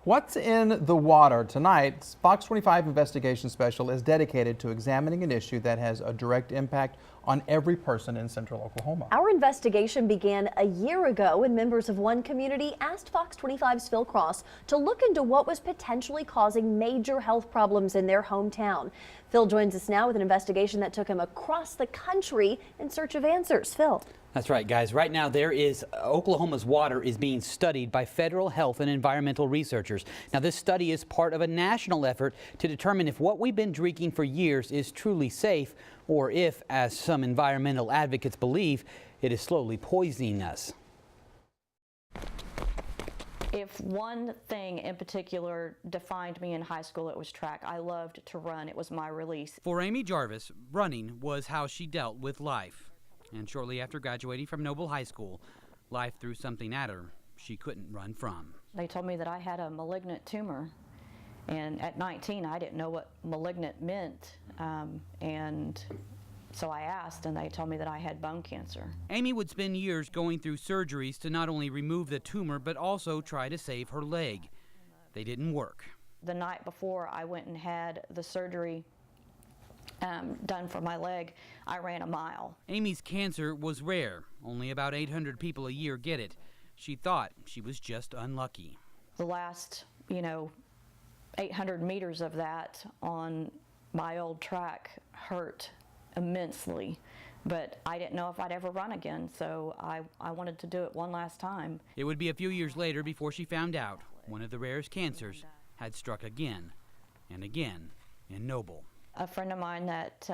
What's in the water? Tonight, Fox 25 investigation special is dedicated to examining an issue that has a direct impact on every person in Central Oklahoma. Our investigation began a year ago when members of one community asked Fox 25's Phil Cross to look into what was potentially causing major health problems in their hometown. Phil joins us now with an investigation that took him across the country in search of answers. Phil. That's right, guys. Right now, Oklahoma's water is being studied by federal health and environmental researchers. Now, this study is part of a national effort to determine if what we've been drinking for years is truly safe, or if, as some environmental advocates believe, it is slowly poisoning us. If one thing in particular defined me in high school, it was track. I loved to run. It was my release. For Amy Jarvis, running was how she dealt with life. And shortly after graduating from Noble High School, life threw something at her she couldn't run from. They told me that I had a malignant tumor. And at 19, I didn't know what malignant meant. And so I asked, and they told me that I had bone cancer. Amy would spend years going through surgeries to not only remove the tumor, but also try to save her leg. They didn't work. The night before I went and had the surgery done for my leg, I ran a mile. Amy's cancer was rare. Only about 800 people a year get it. She thought she was just unlucky. The last, 800 meters of that on my old track hurt immensely, but I didn't know if I'd ever run again, so I wanted to do it one last time. It would be a few years later before she found out one of the rarest cancers had struck again and again in Noble. A friend of mine that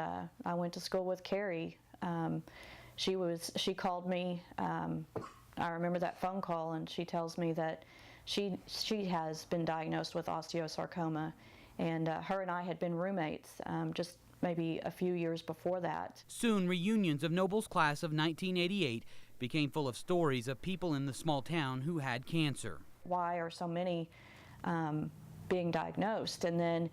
I went to school with, Carrie, she called me. I remember that phone call, and she tells me that she has been diagnosed with osteosarcoma, and her and I had been roommates just maybe a few years before that. Soon, reunions of Noble's class of 1988 became full of stories of people in the small town who had cancer. Why are so many being diagnosed? And then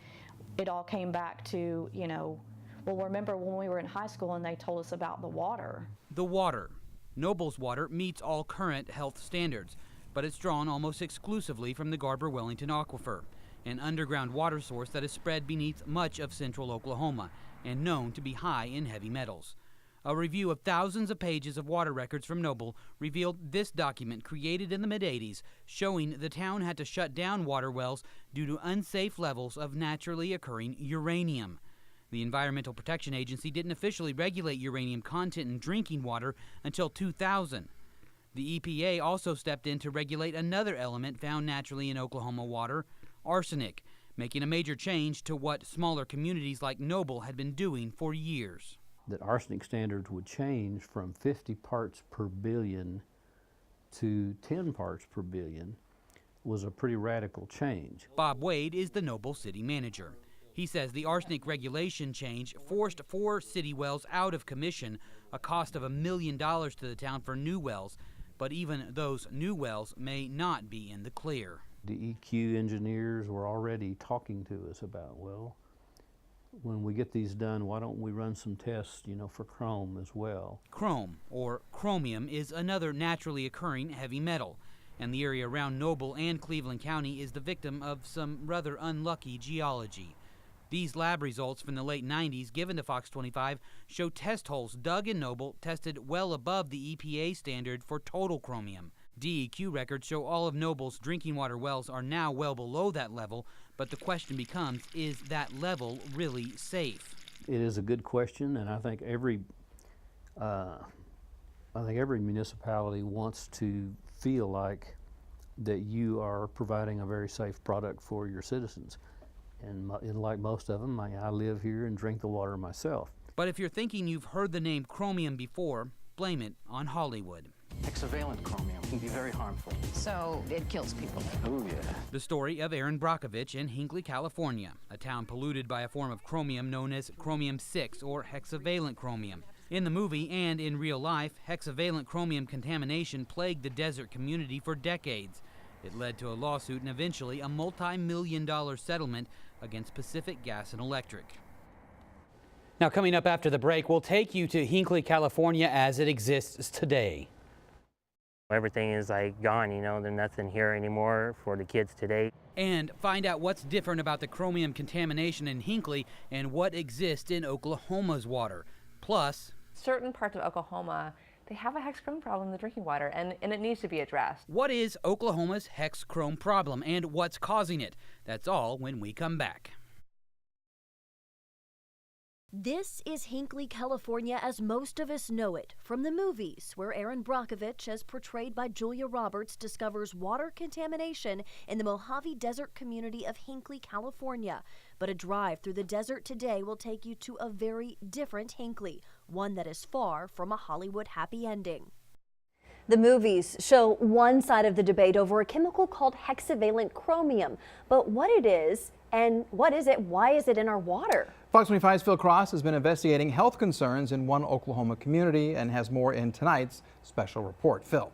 it all came back to, well, remember when we were in high school and they told us about the water. The water. Noble's water meets all current health standards, but it's drawn almost exclusively from the Garber-Wellington Aquifer, an underground water source that is spread beneath much of central Oklahoma and known to be high in heavy metals. A review of thousands of pages of water records from Noble revealed this document created in the mid-'80s, showing the town had to shut down water wells due to unsafe levels of naturally occurring uranium. The Environmental Protection Agency didn't officially regulate uranium content in drinking water until 2000. The EPA also stepped in to regulate another element found naturally in Oklahoma water, arsenic, making a major change to what smaller communities like Noble had been doing for years. That arsenic standards would change from 50 parts per billion to 10 parts per billion was a pretty radical change. Bob Wade is the Noble city manager. He says the arsenic regulation change forced 4 city wells out of commission, a cost of $1 million to the town for new wells, but even those new wells may not be in the clear. The EQ engineers were already talking to us about, well, when we get these done, why don't we run some tests, for chrome as well? Chrome, or chromium, is another naturally occurring heavy metal, and the area around Noble and Cleveland County is the victim of some rather unlucky geology. These lab results from the late 90s given to Fox 25 show test holes dug in Noble tested well above the EPA standard for total chromium. DEQ records show all of Noble's drinking water wells are now well below that level, but the question becomes, is that level really safe? It is a good question, and I think every municipality wants to feel like that you are providing a very safe product for your citizens. And like most of them, I live here and drink the water myself. But if you're thinking you've heard the name chromium before, blame it on Hollywood. Hexavalent chromium can be very harmful. So it kills people. Oh, yeah. The story of Aaron Brockovich in Hinckley, California, a town polluted by a form of chromium known as chromium-6 or hexavalent chromium. In the movie and in real life, hexavalent chromium contamination plagued the desert community for decades. It led to a lawsuit and eventually a multi-million-dollar settlement against Pacific Gas and Electric. Now, coming up after the break, we'll take you to Hinckley, California as it exists today. Everything is like gone, you know, there's nothing here anymore for the kids today. And find out what's different about the chromium contamination in Hinckley and what exists in Oklahoma's water. Plus, certain parts of Oklahoma, they have a hex chrome problem in the drinking water, and it needs to be addressed. what is Oklahoma's hex chrome problem and what's causing it? That's all when we come back. This is Hinckley, California, as most of us know it from the movies, where Aaron Brockovich, as portrayed by Julia Roberts, discovers water contamination in the Mojave Desert community of Hinckley, California. But a drive through the desert today will take you to a very different Hinckley, one that is far from a Hollywood happy ending. The movies show one side of the debate over a chemical called hexavalent chromium. But what it is, and what is it, why is it in our water? Fox 25's Phil Cross has been investigating health concerns in one Oklahoma community and has more in tonight's special report. Phil.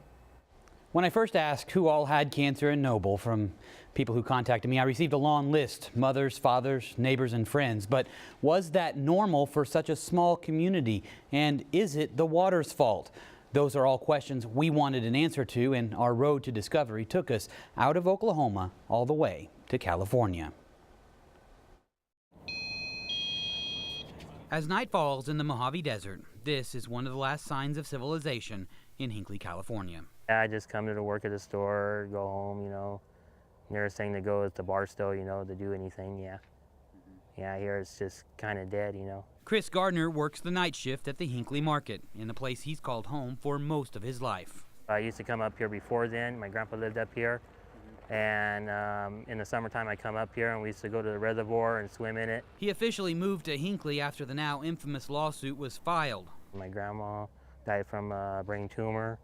When I first asked who all had cancer in Noble from people who contacted me, I received a long list: mothers, fathers, neighbors, and friends. But was that normal for such a small community? And is it the water's fault? Those are all questions we wanted an answer to, and our road to discovery took us out of Oklahoma all the way to California. As night falls in the Mojave Desert, this is one of the last signs of civilization in Hinckley, California. I just come to work at the store, go home, you know. Nearest thing to go is the bar still, you know, to do anything, yeah. Yeah, here it's just kind of dead, you know. Chris Gardner works the night shift at the Hinckley Market, in the place he's called home for most of his life. I used to come up here before then. My grandpa lived up here. And in the summertime I come up here and we used to go to the reservoir and swim in it. He officially moved to Hinckley after the now infamous lawsuit was filed. My grandma died from a brain tumor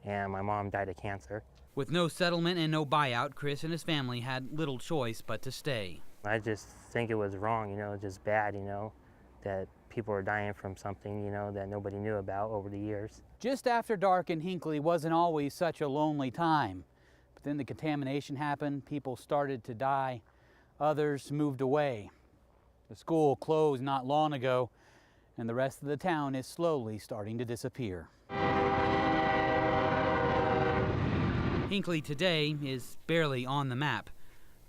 and my mom died of cancer. With no settlement and no buyout, Chris and his family had little choice but to stay. I just think it was wrong, you know, just bad, you know, that people are dying from something, you know, that nobody knew about over the years. Just after dark in Hinckley wasn't always such a lonely time. But then the contamination happened, people started to die, others moved away. The school closed not long ago, and the rest of the town is slowly starting to disappear. Hinckley today is barely on the map.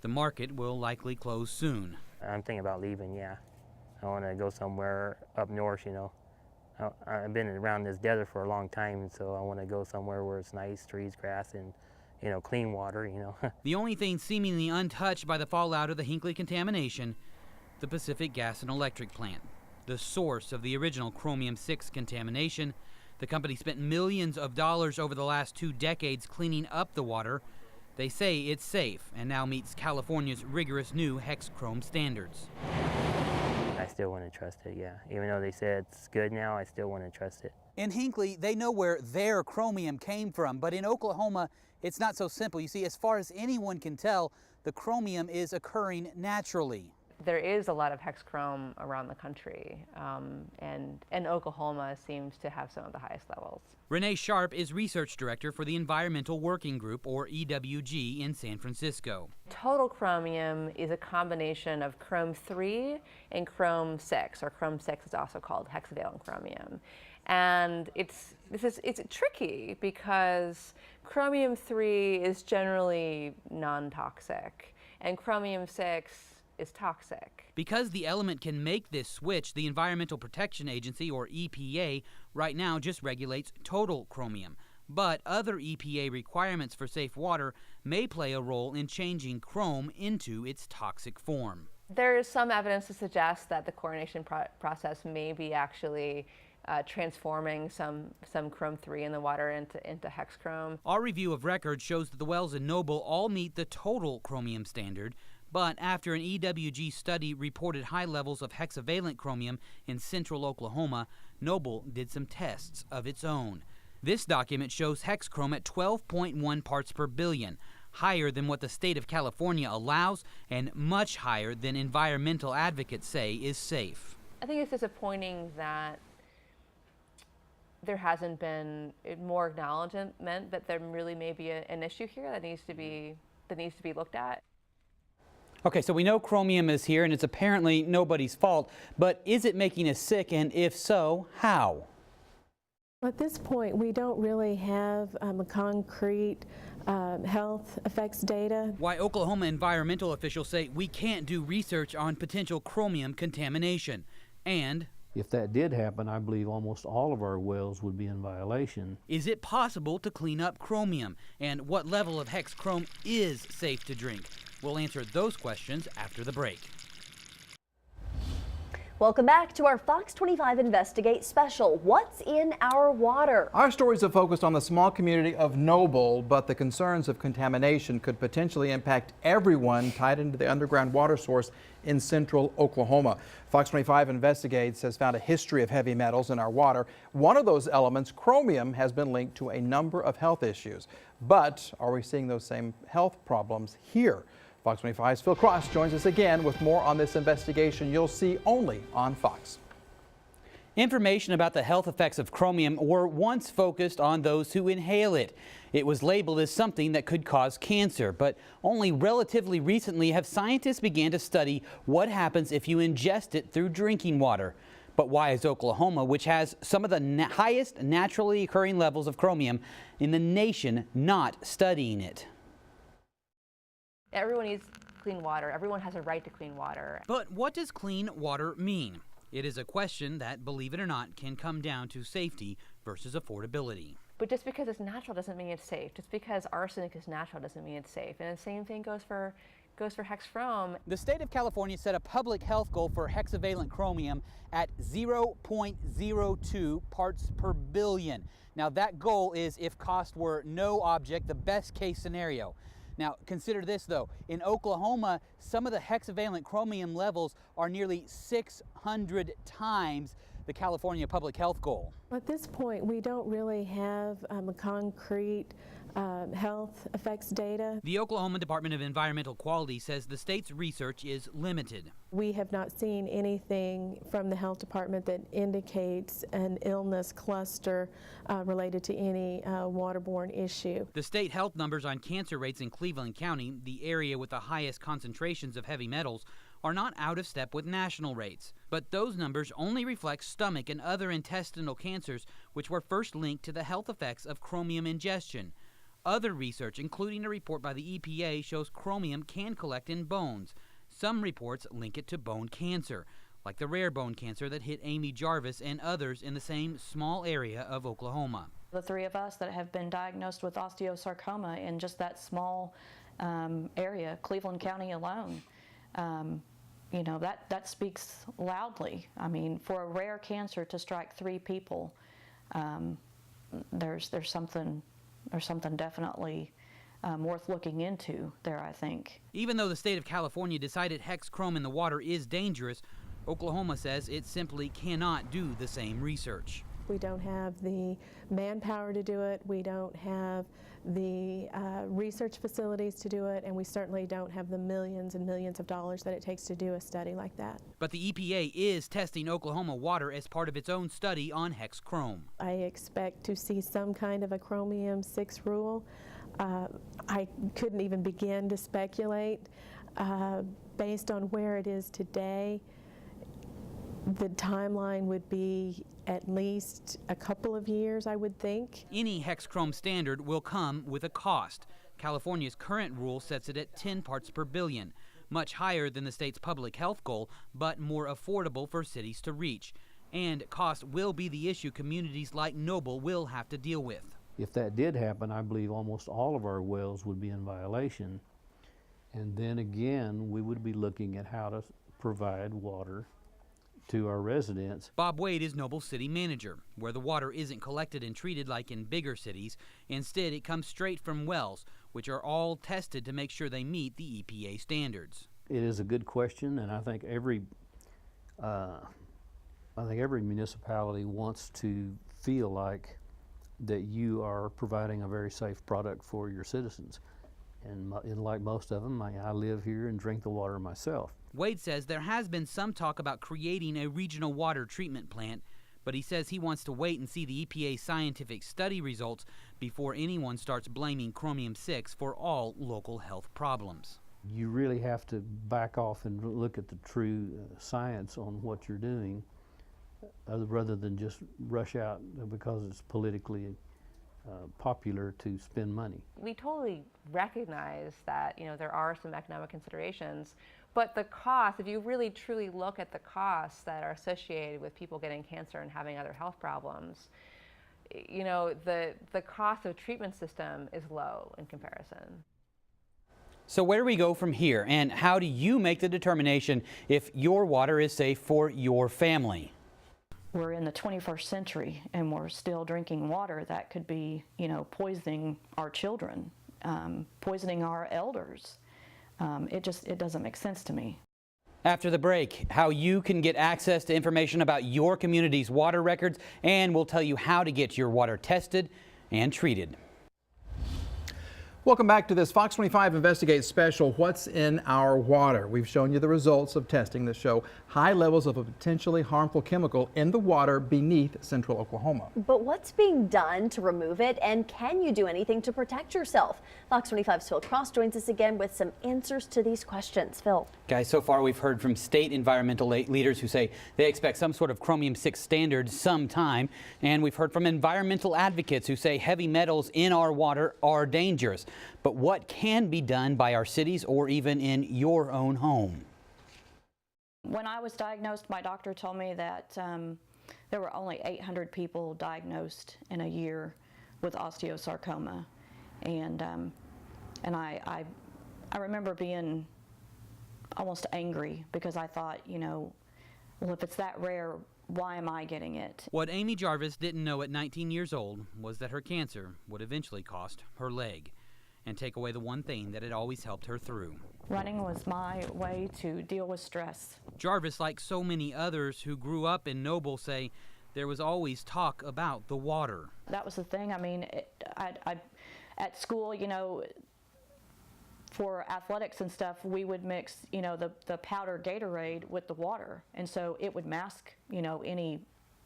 The market will likely close soon. I'm thinking about leaving, yeah. I want to go somewhere up north, you know. I've been around this desert for a long time, so I want to go somewhere where it's nice, trees, grass, and, you know, clean water, you know. The only thing seemingly untouched by the fallout of the Hinckley contamination, the Pacific Gas and Electric Plant, the source of the original chromium-6 contamination. The company spent millions of dollars over the last 2 decades cleaning up the water. They say it's safe and now meets California's rigorous new hex chrome standards. I still want to trust it, yeah. Even though they said it's good now, I still want to trust it. In Hinckley, they know where their chromium came from, but in Oklahoma, it's not so simple. You see, as far as anyone can tell, the chromium is occurring naturally. There is a lot of hex chrome around the country, and Oklahoma seems to have some of the highest levels. Renee Sharp is research director for the Environmental Working Group, or EWG, in San Francisco. Total chromium is a combination of chrome 3 and chrome 6, or chrome 6 is also called hexavalent chromium. And it's tricky because chromium 3 is generally non-toxic, and chromium 6 is toxic. Because the element can make this switch, the Environmental Protection Agency, or EPA, right now just regulates total chromium. But other EPA requirements for safe water may play a role in changing chrome into its toxic form. There is some evidence to suggest that the chlorination process may be actually transforming some chrome 3 in the water into hex chrome. Our review of records shows that the wells in Noble all meet the total chromium standard. But after an EWG study reported high levels of hexavalent chromium in central Oklahoma, Noble did some tests of its own. This document shows hex chrome at 12.1 parts per billion, higher than what the state of California allows and much higher than environmental advocates say is safe. I think it's disappointing that there hasn't been more acknowledgement that there really may be an issue here that needs to be looked at. Okay, so we know chromium is here and it's apparently nobody's fault, but is it making us sick, and if so, how? At this point, we don't really have a concrete health effects data. Why Oklahoma environmental officials say we can't do research on potential chromium contamination. And if that did happen, I believe almost all of our wells would be in violation. is it possible to clean up chromium? And what level of hex chrome is safe to drink? We'll answer those questions after the break. Welcome back to our Fox 25 Investigate special. What's in our water? Our stories have focused on the small community of Noble, but the concerns of contamination could potentially impact everyone tied into the underground water source in central Oklahoma. Fox 25 Investigates has found a history of heavy metals in our water. One of those elements, chromium, has been linked to a number of health issues. But are we seeing those same health problems here? Fox 25's Phil Cross joins us again with more on this investigation you'll see only on Fox. Information about the health effects of chromium were once focused on those who inhale it. It was labeled as something that could cause cancer, but only relatively recently have scientists began to study what happens if you ingest it through drinking water. But why is Oklahoma, which has some of the highest naturally occurring levels of chromium in the nation, not studying it? Everyone needs clean water. Everyone has a right to clean water. But what does clean water mean? It is a question that, believe it or not, can come down to safety versus affordability. But just because it's natural doesn't mean it's safe. Just because arsenic is natural doesn't mean it's safe. And the same thing goes for hex chrome. The state of California set a public health goal for hexavalent chromium at 0.02 parts per billion. Now that goal is, if cost were no object, the best case scenario. Now, consider this though. In Oklahoma, some of the hexavalent chromium levels are nearly 600 times the California public health goal. At this point, we don't really have a concrete health effects data. The Oklahoma Department of Environmental Quality says the state's research is limited. We have not seen anything from the health department that indicates an illness cluster related to any waterborne issue. The state health numbers on cancer rates in Cleveland County, the area with the highest concentrations of heavy metals, are not out of step with national rates. But those numbers only reflect stomach and other intestinal cancers, which were first linked to the health effects of chromium ingestion. Other research, including a report by the EPA, shows chromium can collect in bones. Some reports link it to bone cancer, like the rare bone cancer that hit Amy Jarvis and others in the same small area of Oklahoma. The three of us that have been diagnosed with osteosarcoma in just that small area, Cleveland County alone, you know, that speaks loudly. I mean, for a rare cancer to strike 3 people, there's something definitely worth looking into there, I think. Even though the state of California decided hex chrome in the water is dangerous, Oklahoma says it simply cannot do the same research. We don't have the manpower to do it, we don't have the research facilities to do it, and we certainly don't have the millions and millions of dollars that it takes to do a study like that. But the EPA is testing Oklahoma water as part of its own study on hex chrome. I expect to see some kind of a chromium-6 rule. I couldn't even begin to speculate. Based on where it is today, the timeline would be at least a couple of years, I would think. Any hex chrome standard will come with a cost. California's current rule sets it at 10 parts per billion, much higher than the state's public health goal, but more affordable for cities to reach. And cost will be the issue communities like Noble will have to deal with. If that did happen, I believe almost all of our wells would be in violation. And then again, we would be looking at how to provide water to our residents. Bob Wade is Noble's city manager, where the water isn't collected and treated like in bigger cities. Instead, it comes straight from wells, which are all tested to make sure they meet the EPA standards. It is a good question, and I think every municipality wants to feel like that you are providing a very safe product for your citizens. And like most of them, I live here and drink the water myself. Wade says there has been some talk about creating a regional water treatment plant, but he says he wants to wait and see the EPA's scientific study results before anyone starts blaming chromium-6 for all local health problems. You really have to back off and look at the true science on what you're doing rather than just rush out because it's politically popular to spend money. We totally recognize that, you know, there are some economic considerations, but the cost, if you really truly look at the costs that are associated with people getting cancer and having other health problems, you know, the cost of treatment system is low in comparison. So where do we go from here, and how do you make the determination if your water is safe for your family? We're in the 21st century and we're still drinking water that could be, you know, poisoning our children, poisoning our elders. It doesn't make sense to me. After the break, how you can get access to information about your community's water records, and we'll tell you how to get your water tested and treated. Welcome back to this Fox 25 Investigates special, What's in Our Water? We've shown you the results of testing that show high levels of a potentially harmful chemical in the water beneath central Oklahoma. But what's being done to remove it, and can you do anything to protect yourself? Fox 25's Phil Cross joins us again with some answers to these questions. Phil. Guys, so far we've heard from state environmental leaders who say they expect some sort of chromium-6 standard sometime, and we've heard from environmental advocates who say heavy metals in our water are dangerous. But what can be done by our cities or even in your own home? When I was diagnosed, my doctor told me that there were only 800 people diagnosed in a year with osteosarcoma, and I remember being almost angry because I thought, you know, well, if it's that rare, why am I getting it? What Amy Jarvis didn't know at 19 years old was that her cancer would eventually cost her leg and take away the one thing that had always helped her through. Running was my way to deal with stress. Jarvis, like so many others who grew up in Noble, say there was always talk about the water. That was the thing. I mean, at school, you know, for athletics and stuff, we would mix, you know, the powder Gatorade with the water, and so it would mask, you know, any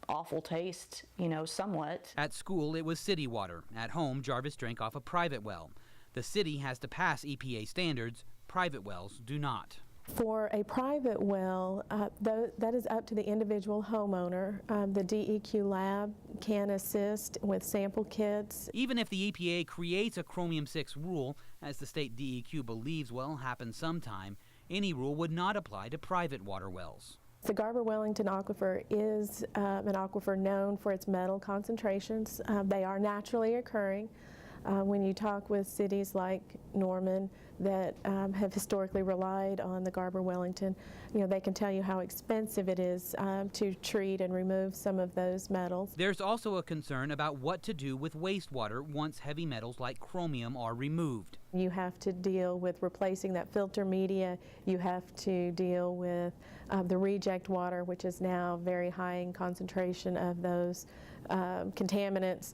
awful taste, you know, somewhat. At school, it was city water. At home, Jarvis drank off a private well. The city has to pass EPA standards. Private wells do not. For a private well, that is up to the individual homeowner. The DEQ lab can assist with sample kits. Even if the EPA creates a chromium-6 rule, as the state DEQ believes will happen sometime, any rule would not apply to private water wells. The Garber-Wellington Aquifer is an aquifer known for its metal concentrations. They are naturally occurring. When you talk with cities like Norman that have historically relied on the Garber-Wellington, you know, they can tell you how expensive it is to treat and remove some of those metals. There's also a concern about what to do with wastewater once heavy metals like chromium are removed. You have to deal with replacing that filter media. You have to deal with the reject water, which is now very high in concentration of those contaminants.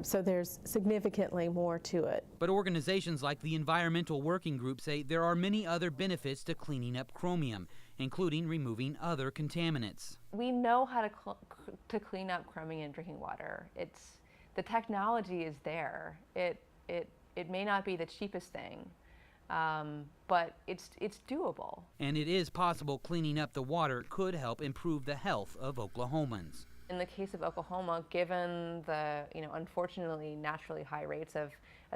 So there's significantly more to it. But organizations like the Environmental Working Group say there are many other benefits to cleaning up chromium, including removing other contaminants. We know how to clean up chromium in drinking water. The technology is there. It may not be the cheapest thing, but it's doable. And it is possible cleaning up the water could help improve the health of Oklahomans. In the case of Oklahoma, given the, you know, unfortunately naturally high rates of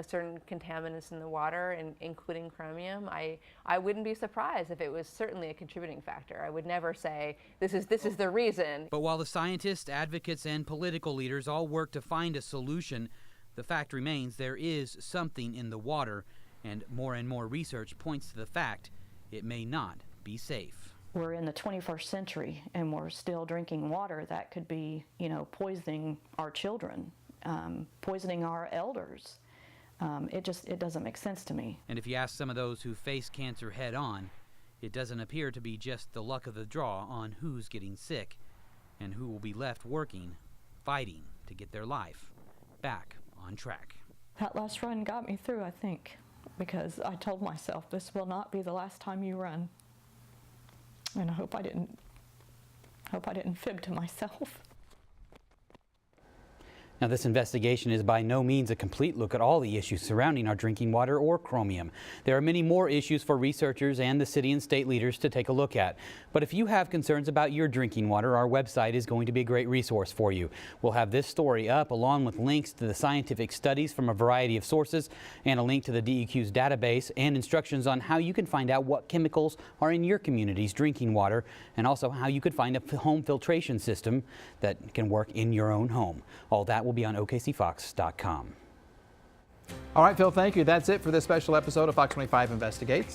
certain contaminants in the water, including chromium, I wouldn't be surprised if it was certainly a contributing factor. I would never say this is the reason. But while the scientists, advocates, and political leaders all work to find a solution, the fact remains there is something in the water, and more research points to the fact it may not be safe. We're in the 21st century and we're still drinking water that could be, you know, poisoning our children, poisoning our elders. It doesn't make sense to me. And if you ask some of those who face cancer head on, it doesn't appear to be just the luck of the draw on who's getting sick and who will be left working, fighting to get their life back on track. That last run got me through, I think, because I told myself this will not be the last time you run. And I hope I didn't fib to myself. Now, this investigation is by no means a complete look at all the issues surrounding our drinking water or chromium. There are many more issues for researchers and the city and state leaders to take a look at. But if you have concerns about your drinking water, our website is going to be a great resource for you. We'll have this story up along with links to the scientific studies from a variety of sources and a link to the DEQ's database and instructions on how you can find out what chemicals are in your community's drinking water, and also how you could find a home filtration system that can work in your own home. All that will be on OKCFox.com. All right, Phil, thank you. That's it for this special episode of Fox 25 Investigates.